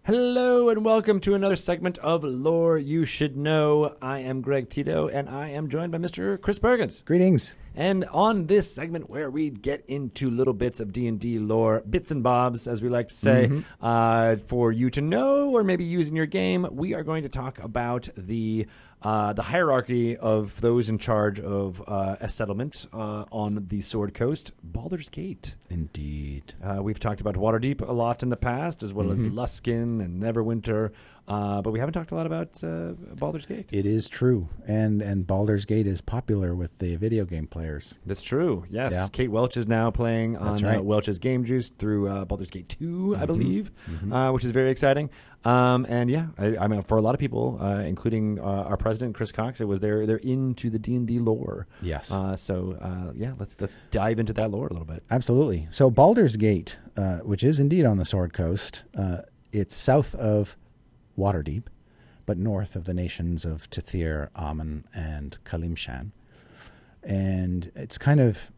Hello and welcome to another segment of Lore You Should Know. I am Greg Tito and I am joined by Mr. Chris Perkins. Greetings. And on this segment where we get into little bits of D&D lore, bits and bobs, as we like to say, for you to know or maybe use in your game, we are going to talk about the hierarchy of those in charge of a settlement on the Sword Coast, Baldur's Gate. Indeed. We've talked about Waterdeep a lot in the past, as well as Luskin and Neverwinter, but we haven't talked a lot about Baldur's Gate. It is true, and Baldur's Gate is popular with the video game players. That's true, yes. Yeah. Kate Welch is now playing on right. Welch's Game Juice through Baldur's Gate 2, I believe, which is very exciting. And yeah, I mean, for a lot of people, including our president, Chris Cox, it was they're into the D&D lore. Yes. So yeah, let's dive into that lore a little bit. Absolutely. So Baldur's Gate, which is indeed on the Sword Coast, it's south of Waterdeep, but north of the nations of Tithir, Aman, and Kalimshan. And it's kind of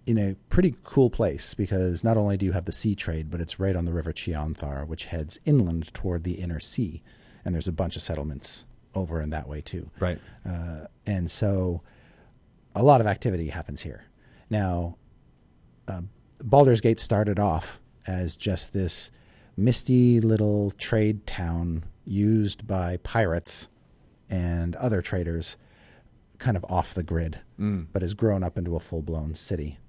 in a pretty cool place because not only do you have the sea trade, but it's right on the river Chionthar, which heads inland toward the inner sea. And there's a bunch of settlements over in that way too. Right. And so a lot of activity happens here. Now, Baldur's Gate started off as just this misty little trade town used by pirates and other traders kind of off the grid, but has grown up into a full-blown city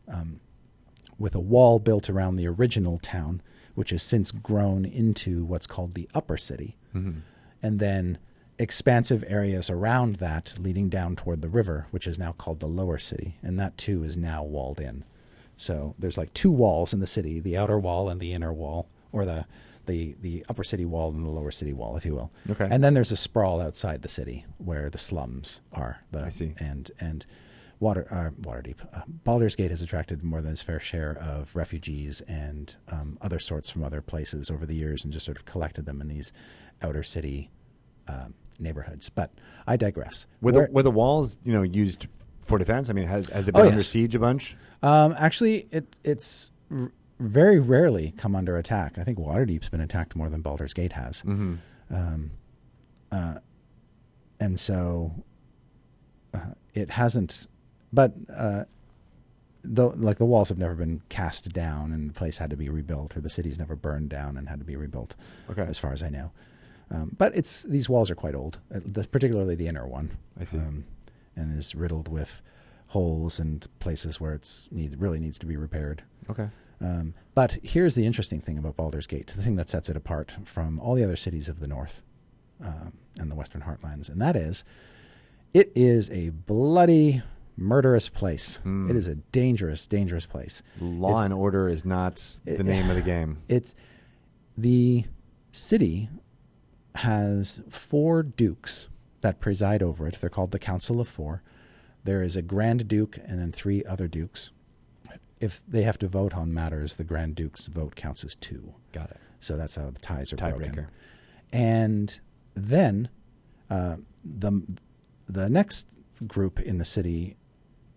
with a wall built around the original town, which has since grown into what's called the upper city. And then expansive areas around that leading down toward the river, which is now called the lower city. And that too is now walled in. So there's like two walls in the city, the outer wall and the inner wall, or the upper city wall and the lower city wall, if you will. Okay. And then there's a sprawl outside the city where the slums are. I see. And Waterdeep. Baldur's Gate has attracted more than its fair share of refugees and other sorts from other places over the years and just sort of collected them in these outer city neighborhoods. But I digress. Were the walls, used for defense? I mean, has it been under siege a bunch? Actually, it's very rarely come under attack. I think Waterdeep's been attacked more than Baldur's Gate has. And so it hasn't, but the walls have never been cast down and the place had to be rebuilt, or the city's never burned down and had to be rebuilt, as far as I know. But these walls are quite old, particularly the inner one. I see. And is riddled with holes and places where really needs to be repaired. Okay. But here's the interesting thing about Baldur's Gate, the thing that sets it apart from all the other cities of the north and the Western Heartlands, and that is, it is a bloody, murderous place. It is a dangerous, dangerous place. Law and order is not the name of the game. The city has 4 dukes that preside over it. They're called the Council of 4. There is a Grand Duke and then 3 other dukes. If they have to vote on matters, the Grand Duke's vote counts as 2. Got it. So that's how the ties are broken. Tiebreaker. And then the next group in the city,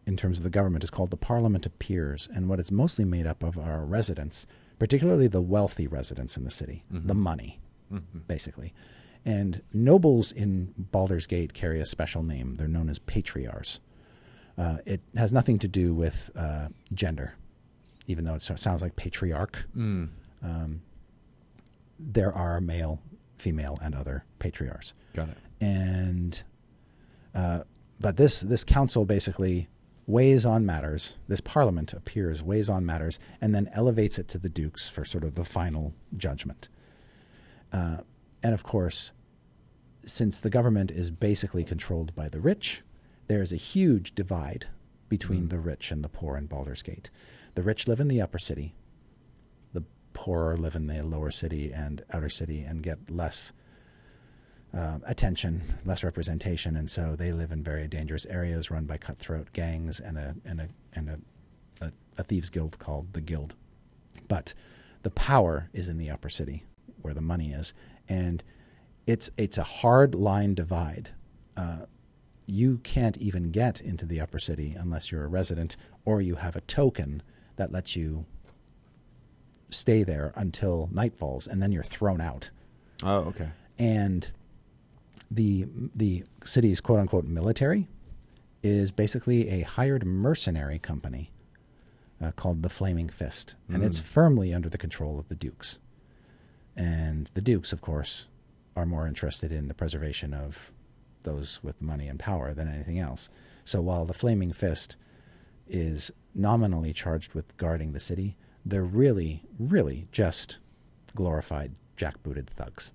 in terms of the government, is called the Parliament of Peers. And what it's mostly made up of are residents, particularly the wealthy residents in the city, the money, basically. And nobles in Baldur's Gate carry a special name. They're known as patriarchs. It has nothing to do with gender, even though it sounds like patriarch. There are male, female, and other patriarchs. Got it. And but this council basically weighs on matters. This parliament appears, weighs on matters, and then elevates it to the dukes for sort of the final judgment. And of course, since the government is basically controlled by the rich, there is a huge divide between the rich and the poor in Baldur's Gate. The rich live in the upper city. The poor live in the lower city and outer city and get less attention, less representation, and so they live in very dangerous areas run by cutthroat gangs and a thieves guild called the Guild. But the power is in the upper city, where the money is, and it's a hard line divide. You can't even get into the upper city unless you're a resident or you have a token that lets you stay there until night falls, and then you're thrown out Oh, okay. And the city's quote-unquote military is basically a hired mercenary company called the Flaming Fist. And it's firmly under the control of the dukes. And the dukes, of course, are more interested in the preservation of those with money and power than anything else. So while the Flaming Fist is nominally charged with guarding the city, they're really, really just glorified jackbooted thugs.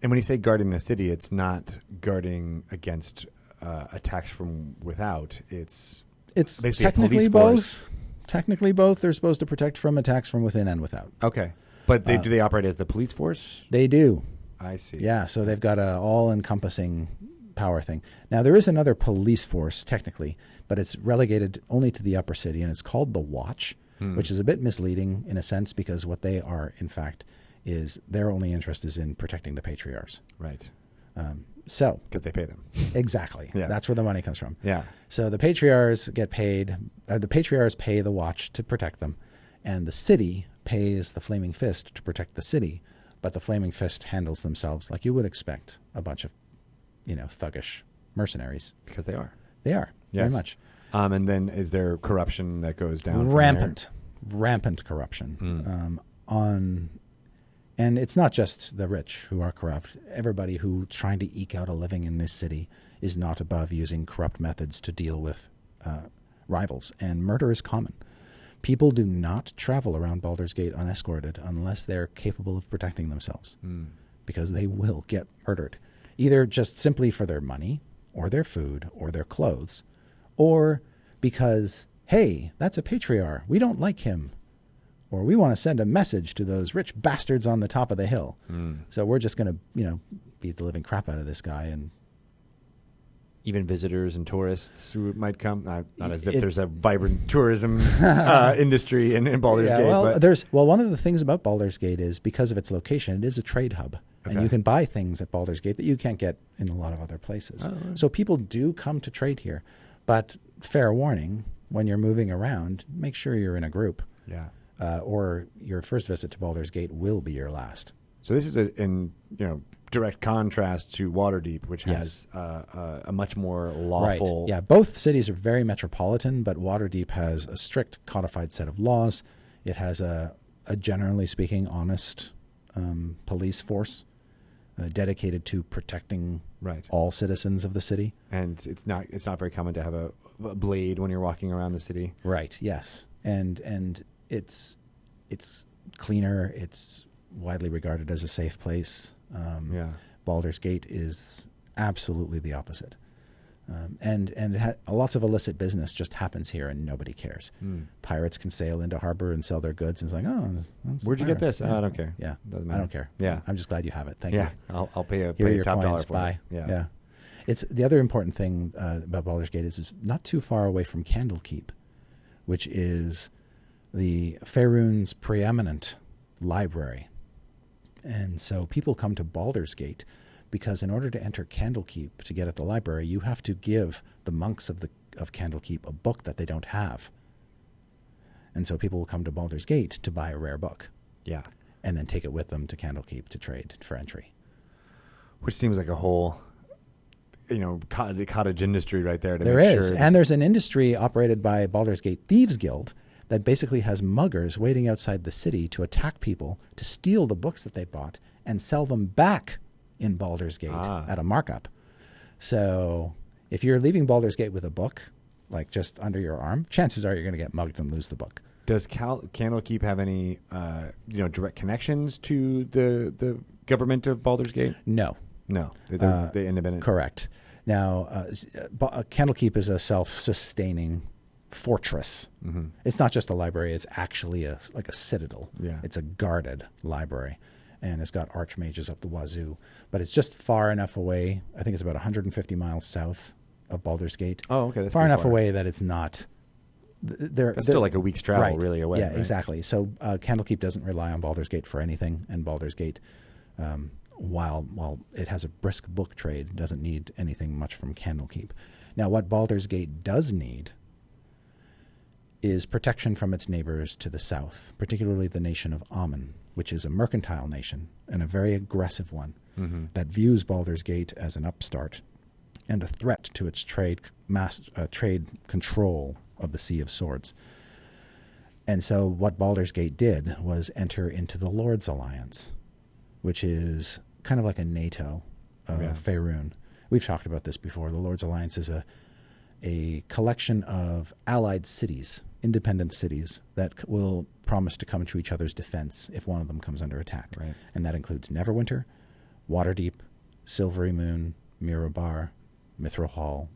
And when you say guarding the city, it's not guarding against attacks from without. It's technically both. Technically both. They're supposed to protect from attacks from within and without. Okay. But do they operate as the police force? They do. I see. Yeah, so they've got a all-encompassing power thing. Now, there is another police force, technically, but it's relegated only to the upper city, and it's called the Watch, which is a bit misleading in a sense because what they are, in fact, is their only interest is in protecting the patriarchs. Right. So Because they pay them. Exactly. Yeah. That's where the money comes from. Yeah. So the patriarchs get paid. The patriarchs pay the Watch to protect them, and the city pays the Flaming Fist to protect the city. But the Flaming Fist handles themselves like you would expect a bunch of, thuggish mercenaries. Because they are. They are. Yes. Very much. And then is there corruption that goes down? Rampant corruption. And it's not just the rich who are corrupt. Everybody who trying to eke out a living in this city is not above using corrupt methods to deal with rivals. And murder is common. People do not travel around Baldur's Gate unescorted unless they're capable of protecting themselves, because they will get murdered, either just simply for their money or their food or their clothes, or because, hey, that's a patriarch, we don't like him, or we want to send a message to those rich bastards on the top of the hill. So we're just going to, beat the living crap out of this guy. And even visitors and tourists who might come. Not as if there's a vibrant tourism industry in Baldur's Gate. Well, one of the things about Baldur's Gate is because of its location, it is a trade hub. Okay. And you can buy things at Baldur's Gate that you can't get in a lot of other places. Oh, right. So people do come to trade here. But fair warning, when you're moving around, make sure you're in a group. Yeah. Or your first visit to Baldur's Gate will be your last. So this is in direct contrast to Waterdeep, which has a much more lawful. Right. Yeah, both cities are very metropolitan, but Waterdeep has a strict codified set of laws. It has a generally speaking honest police force dedicated to protecting all citizens of the city. And it's not very common to have a blade when you're walking around the city. Right. Yes. And it's cleaner. It's widely regarded as a safe place. Baldur's Gate is absolutely the opposite. And lots of illicit business just happens here and nobody cares. Pirates can sail into harbor and sell their goods and it's like, that's where'd you get this? Yeah. I don't care. Yeah, I don't care. Yeah, I'm just glad you have it. Thank you. Yeah, I'll pay a Here are your top coins, dollar for it. it. Yeah. It's the other important thing about Baldur's Gate is it's not too far away from Candlekeep, which is the Faerun's preeminent library. And so people come to Baldur's Gate because in order to enter Candlekeep to get at the library, you have to give the monks of Candlekeep a book that they don't have. And so people will come to Baldur's Gate to buy a rare book. Yeah. And then take it with them to Candlekeep to trade for entry. Which seems like a whole, cottage industry right there. There is. And there's an industry operated by Baldur's Gate Thieves Guild that basically has muggers waiting outside the city to attack people, to steal the books that they bought and sell them back in Baldur's Gate at a markup. So if you're leaving Baldur's Gate with a book, like just under your arm, chances are you're going to get mugged and lose the book. Does Candlekeep have any, direct connections to the government of Baldur's Gate? No. They're independent. Correct. Now, Candlekeep is a self-sustaining fortress. Mm-hmm. It's not just a library; it's actually like a citadel. Yeah. It's a guarded library, and it's got archmages up the wazoo. But it's just far enough away. I think it's about 150 miles south of Baldur's Gate. Oh, okay, that's far enough away that it's not. That's still like a week's travel, really away. Yeah, right? exactly. So Candlekeep doesn't rely on Baldur's Gate for anything, and Baldur's Gate, while it has a brisk book trade, doesn't need anything much from Candlekeep. Now, what Baldur's Gate does need is protection from its neighbors to the south, particularly the nation of Amun. which is a mercantile nation and a very aggressive one that views Baldur's Gate as an upstart and a threat to its trade control of the Sea of Swords. And so what Baldur's Gate did was enter into the Lord's Alliance, which is kind of like a NATO of Faerun. We've talked about this before. The Lord's Alliance is a collection of allied cities, independent cities, that will promise to come to each other's defense if one of them comes under attack. Right. And that includes Neverwinter, Waterdeep, Silvery Moon, Mirabar, Mithril Hall,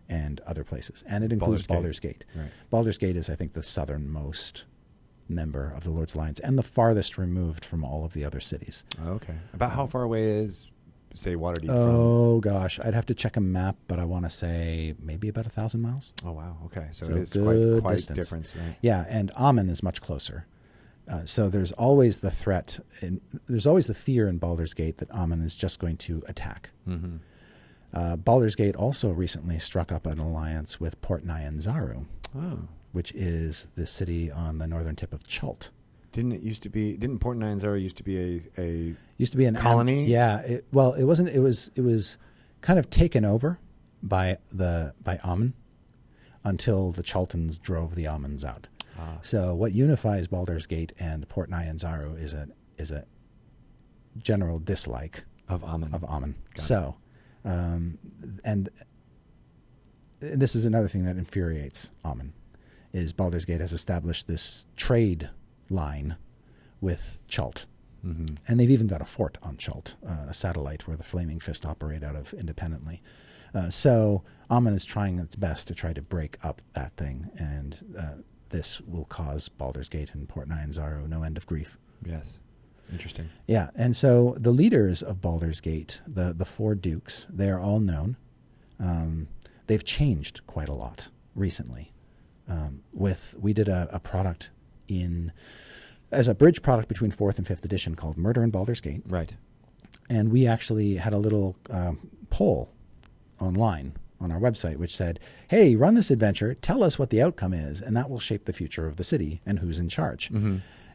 and other places. And it includes Baldur's Gate. Right. Baldur's Gate is, I think, the southernmost member of the Lord's Alliance and the farthest removed from all of the other cities. Okay. About how far away is, say, Waterdeep Oh, gosh. I'd have to check a map, but I want to say maybe about 1,000 miles. Oh, wow. Okay. So So it is good quite distance. difference, right? Yeah, and Amun is much closer. So there's always the threat, there's always the fear in Baldur's Gate that Amun is just going to attack. Baldur's Gate also recently struck up an alliance with Port Nyanzaru, which is the city on the northern tip of Chult. Didn't Port Nyanzaru used to be a Used to be an colony? It wasn't. It was kind of taken over by Amun until the Chultans drove the Amuns out. So what unifies Baldur's Gate and Port Nyanzaru is a general dislike of Amun. So, and this is another thing that infuriates Amun, is Baldur's Gate has established this trade line with Chult. And they've even got a fort on Chult, a satellite where the Flaming Fist operate out of independently. So Amun is trying its best to try to break up that thing, and this will cause Baldur's Gate and Port Nyanzaru no end of grief. Yes. Interesting. Yeah, and so the leaders of Baldur's Gate, the four dukes, they are all known. They've changed quite a lot recently. We did a product as a bridge product between 4th and 5th edition called Murder in Baldur's Gate. Right. And we actually had a little poll online on our website which said, hey, run this adventure, tell us what the outcome is, and that will shape the future of the city and who's in charge.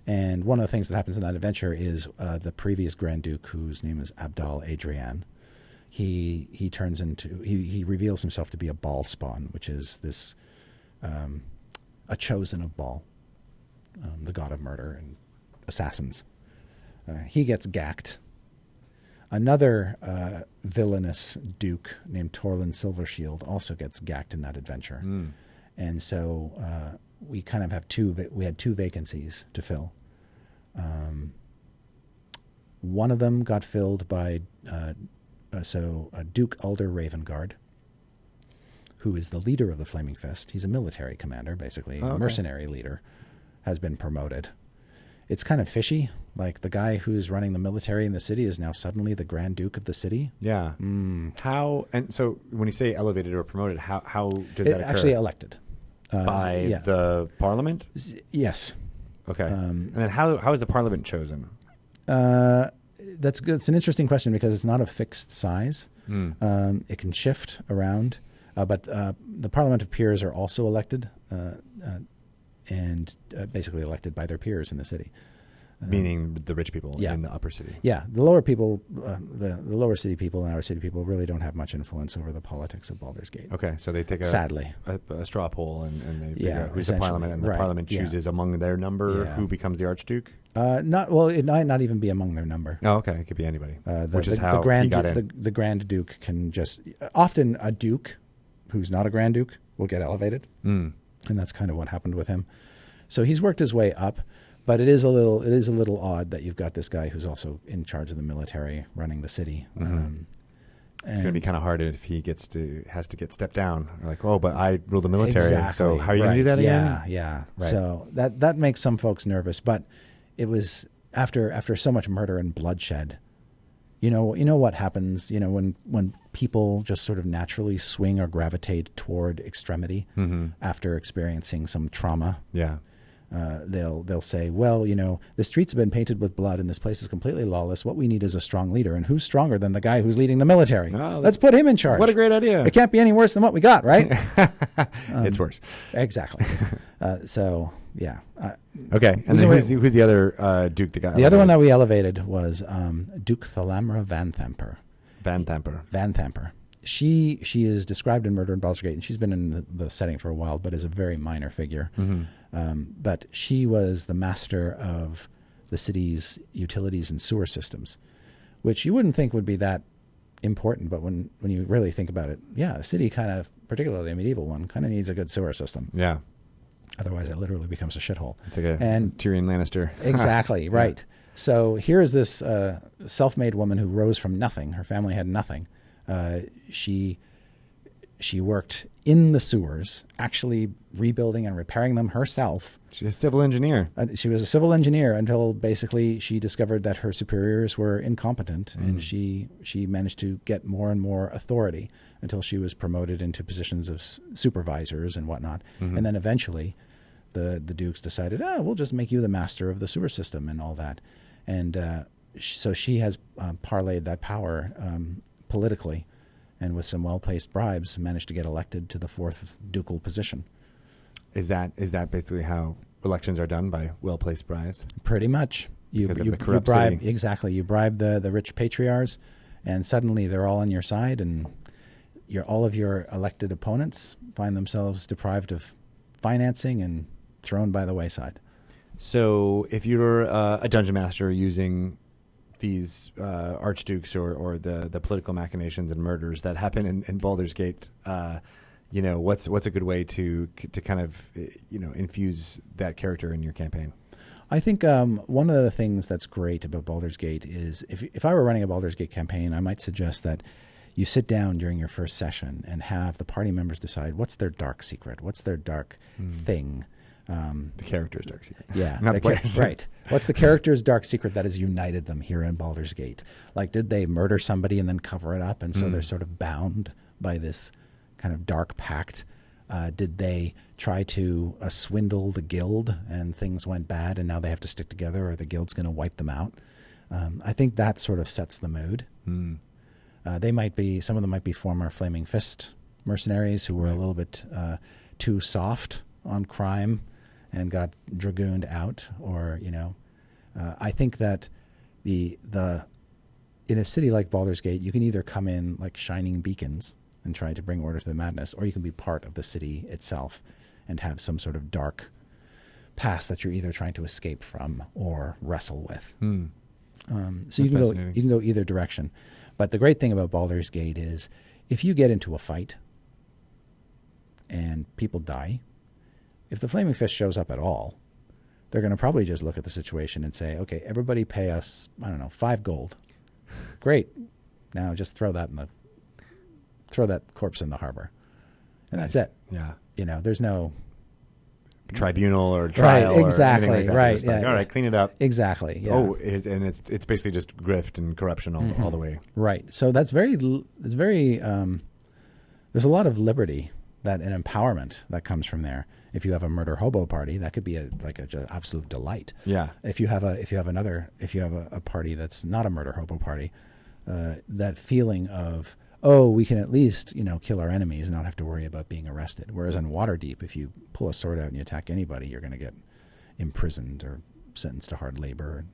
And one of the things that happens in that adventure is the previous Grand Duke, whose name is Abdal Adrian, he turns into, he reveals himself to be a Baal spawn, which is this, a chosen of Baal, the god of murder and assassins. He gets gacked. Another villainous duke named Torlin Silvershield also gets gacked in that adventure. And so we kind of have we had two vacancies to fill. One of them got filled by Duke Alder Ravengard, who is the leader of the Flaming Fist. He's a military commander, basically, a mercenary leader, has been promoted. It's kind of fishy. Like, the guy who's running the military in the city is now suddenly the Grand Duke of the city. Yeah. How, and so when you say elevated or promoted, how does that occur? Actually elected. By the parliament? Yes. Okay. And then how is the parliament chosen? That's good. It's an interesting question because it's not a fixed size. It can shift around. But the Parliament of Peers are also elected and basically elected by their peers in the city. Meaning the rich people in the upper city. Yeah. The lower people, the lower city people and our city people really don't have much influence over the politics of Baldur's Gate. Okay. So they take sadly a straw poll and they figure out who's the parliament, and the parliament chooses among their number who becomes the Archduke? It might not even be among their number. Oh, okay. It could be anybody. Which is the how Grand he got in. The Grand Duke can just... Often a Duke who's not a Grand Duke will get elevated. And that's kind of what happened with him. So he's worked his way up, but it is a little odd that you've got this guy who's also in charge of the military running the city. It's going to be kind of hard if he has to get stepped down. Like, oh, but I rule the military. Exactly. So how are you going to do that again? Yeah. Right. So that makes some folks nervous, but it was after so much murder and bloodshed. You know what happens, when people just sort of naturally swing or gravitate toward extremity after experiencing some trauma. Yeah. They'll say, well, the streets have been painted with blood and this place is completely lawless. What we need is a strong leader. And who's stronger than the guy who's leading the military? Let's put him in charge. What a great idea. It can't be any worse than what we got, right? It's worse. Exactly. So, yeah. Okay, and then who's the other Duke that got the other one that we elevated was Duke Thalamra Van Thamper. Van Thamper. Van Thamper. She is described in Murder in Baldur's Gate, and she's been in the setting for a while, but is a very minor figure. But she was the master of the city's utilities and sewer systems, which you wouldn't think would be that important, but when you really think about it, yeah, a city kind of, particularly a medieval one, kind of needs a good sewer system. Yeah. Otherwise, it literally becomes a shithole. It's like a Tyrion Lannister. Exactly, right. Yeah. So here is this self-made woman who rose from nothing. Her family had nothing. She worked in the sewers, actually rebuilding and repairing them herself. She's a civil engineer. She was a civil engineer until basically she discovered that her superiors were incompetent, and she managed to get more and more authority until she was promoted into positions of supervisors and whatnot. And then eventually the dukes decided, we'll just make you the master of the sewer system and all that. And so she has parlayed that power politically, and with some well-placed bribes, managed to get elected to the 4th ducal position. Is that basically how elections are done, by well-placed bribes? Pretty much. You bribe exactly. You bribe the rich patriarchs, and suddenly they're all on your side, and all of your elected opponents find themselves deprived of financing and thrown by the wayside. So, if you're a dungeon master using these archdukes or the political machinations and murders that happen in Baldur's Gate, what's a good way to kind of infuse that character in your campaign? I think one of the things that's great about Baldur's Gate is if I were running a Baldur's Gate campaign, I might suggest that you sit down during your first session and have the party members decide what's their dark secret, what's their dark thing. The character's dark secret. Yeah. Not the players. Right. What's the character's dark secret that has united them here in Baldur's Gate? Like, did they murder somebody and then cover it up, and so they're sort of bound by this kind of dark pact? Did they try to swindle the guild and things went bad and now they have to stick together, or the guild's going to wipe them out? I think that sort of sets the mood. Some of them might be former Flaming Fist mercenaries who were a little bit too soft on crime and got dragooned out, or I think that in a city like Baldur's Gate, you can either come in like shining beacons and try to bring order to the madness, or you can be part of the city itself and have some sort of dark past that you're either trying to escape from or wrestle with. So you can go either direction. But the great thing about Baldur's Gate is if you get into a fight and people die, if the Flaming Fist shows up at all, they're going to probably just look at the situation and say, okay, everybody pay us, 5 gold. Great. Now just throw that corpse in the harbor. And that's it. Yeah. There's no tribunal or trial. Right, exactly. Or anything like that. Right. Yeah, all right, clean it up. Exactly. Yeah. Oh, it's basically just grift and corruption all the way. Right. So that's there's a lot of liberty and empowerment that comes from there. If you have a murder hobo party, that could be an absolute delight. Yeah. If you have a party that's not a murder hobo party, that feeling of, we can at least kill our enemies and not have to worry about being arrested. Whereas in Waterdeep, if you pull a sword out and you attack anybody, you're going to get imprisoned or sentenced to hard labor.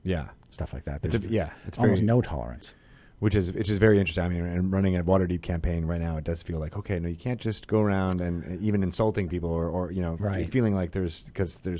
Yeah. Stuff like that. It's almost no tolerance. Which is very interesting. I mean, and running a Waterdeep campaign right now, it does feel like, okay, no, you can't just go around and even insulting people or right. feeling like there's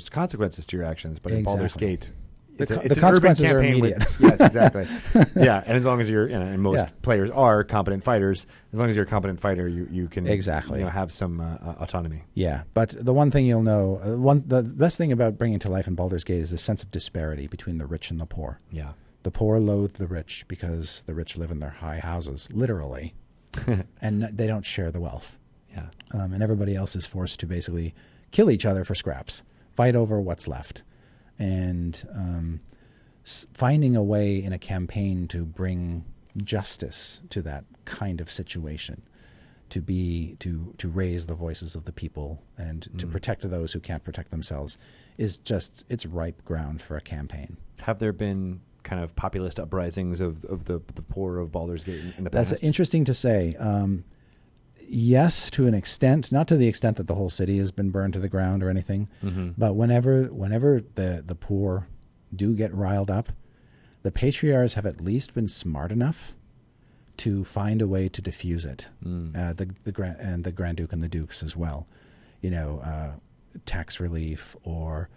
consequences to your actions. But in Baldur's Gate, the consequences are immediate. Yes, exactly. Yeah, and as long as you're, and most players are competent fighters, as long as you're a competent fighter, you can have some autonomy. Yeah, but the one thing you'll know, the best thing about bringing to life in Baldur's Gate is the sense of disparity between the rich and the poor. Yeah. The poor loathe the rich because the rich live in their high houses, literally, and they don't share the wealth. Yeah. And everybody else is forced to basically kill each other for scraps, fight over what's left. And finding a way in a campaign to bring justice to that kind of situation, to raise the voices of the people and to protect those who can't protect themselves, it's ripe ground for a campaign. Have there been kind of populist uprisings of the poor of Baldur's Gate in the past? That's interesting to say. Yes, to an extent, not to the extent that the whole city has been burned to the ground or anything, but whenever the poor do get riled up, the patriarchs have at least been smart enough to find a way to diffuse it. The Grand Duke and the Dukes as well, tax relief or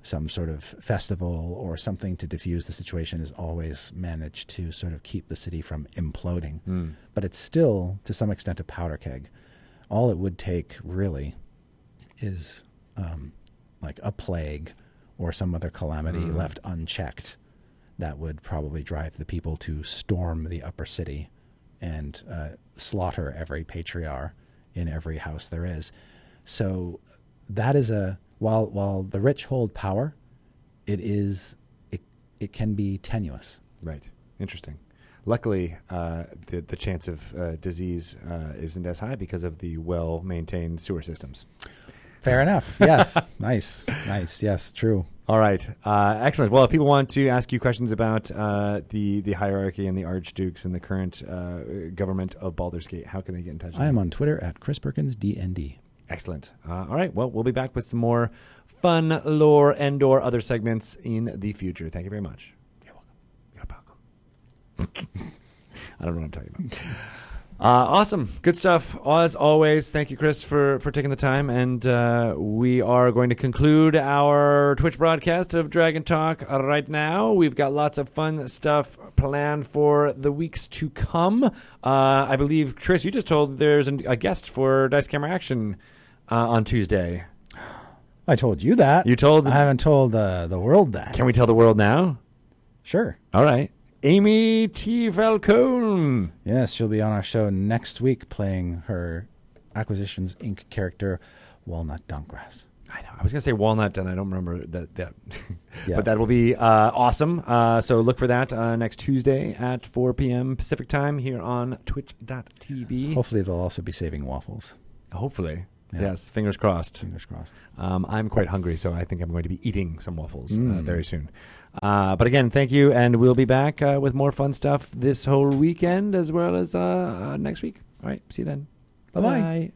some sort of festival or something to diffuse the situation has always managed to sort of keep the city from imploding. But it's still, to some extent, a powder keg. All it would take, really, is like a plague or some other calamity left unchecked that would probably drive the people to storm the upper city and slaughter every patriarch in every house there is. So that is while the rich hold power, it can be tenuous. Right. Interesting. Luckily, the chance of disease isn't as high because of the well-maintained sewer systems. Fair enough. Yes. Nice. Yes, true. All right. Excellent. Well, if people want to ask you questions about the hierarchy and the archdukes and the current government of Baldur's Gate, how can they get in touch with you? I am on Twitter at Chris Perkins DND. Excellent. All right. Well, we'll be back with some more fun lore and/or other segments in the future. Thank you very much. You're welcome. You're welcome. I don't know what I'm talking about. Awesome. Good stuff. As always, thank you, Chris, for taking the time. And we are going to conclude our Twitch broadcast of Dragon Talk right now. We've got lots of fun stuff planned for the weeks to come. I believe, Chris, you just told there's a guest for Dice Camera Action on Tuesday. I told you that. You told... I haven't told the world that. Can we tell the world now? Sure. All right. Amy T. Falcone. Yes, she'll be on our show next week playing her Acquisitions Inc. character, Walnut Donkgrass. I know. I was going to say Walnut, and I don't remember that. Yeah. But that will be awesome. So look for that next Tuesday at 4 p.m. Pacific time here on twitch.tv. Hopefully they'll also be saving waffles. Hopefully. Yeah. Yes, fingers crossed. Fingers crossed. I'm quite hungry, so I think I'm going to be eating some waffles very soon. But again, thank you, and we'll be back with more fun stuff this whole weekend as well as next week. All right, see you then. Bye-bye. Bye.